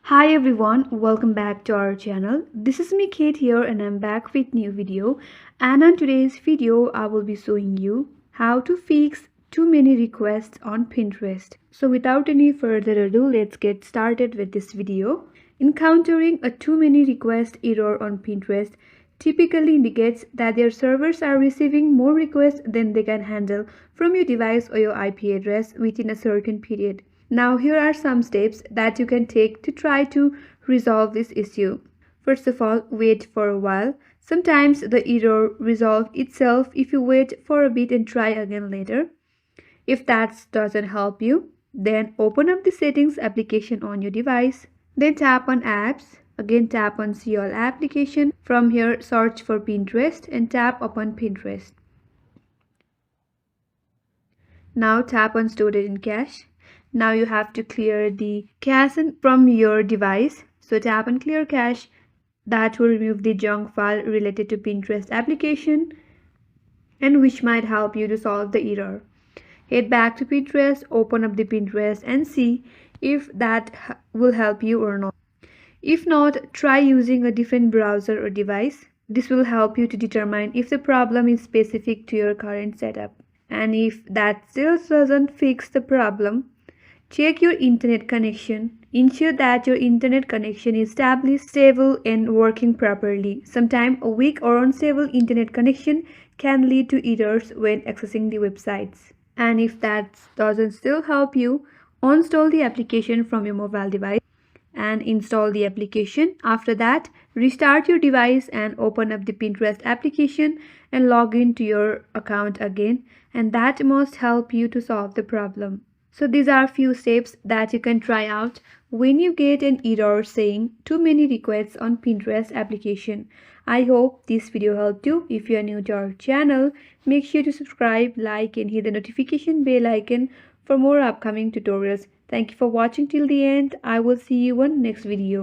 Hi everyone, welcome back to our channel. This is me Kate here and I'm back with new video. And on today's video I will be showing you how to fix too many requests on Pinterest. So without any further ado, let's get started with this video. Encountering a too many request error on Pinterest typically indicates that their servers are receiving more requests than they can handle from your device or your IP address within a certain period. Now here are some steps that you can take to try to resolve this issue. First of all, wait for a while. Sometimes the error resolves itself if you wait for a bit and try again later. If that doesn't help you, then open up the settings application on your device. Then tap on apps. Again tap on see all application. From here search for Pinterest and tap upon Pinterest. Now tap on storage in cache. Now you have to clear the cache from your device. So tap on clear cache. That will remove the junk file related to Pinterest application and which might help you to solve the error. Head back to Pinterest, open up the Pinterest and see if that will help you or not. If not, try using a different browser or device. This will help you to determine if the problem is specific to your current setup. And if that still doesn't fix the problem, check your internet connection. Ensure that your internet connection is established, stable and working properly. Sometimes a weak or unstable internet connection can lead to errors when accessing the websites. And if that doesn't still help you, uninstall the application from your mobile device and install the application. After that, restart your device and open up the Pinterest application and log into your account again, and that must help you to solve the problem. So these are few steps that you can try out when you get an error saying too many requests on Pinterest application. I hope this video helped you. If you are new to our channel, make sure to subscribe, like and hit the notification bell icon for more upcoming tutorials. Thank you for watching till the end. I will see you on next video.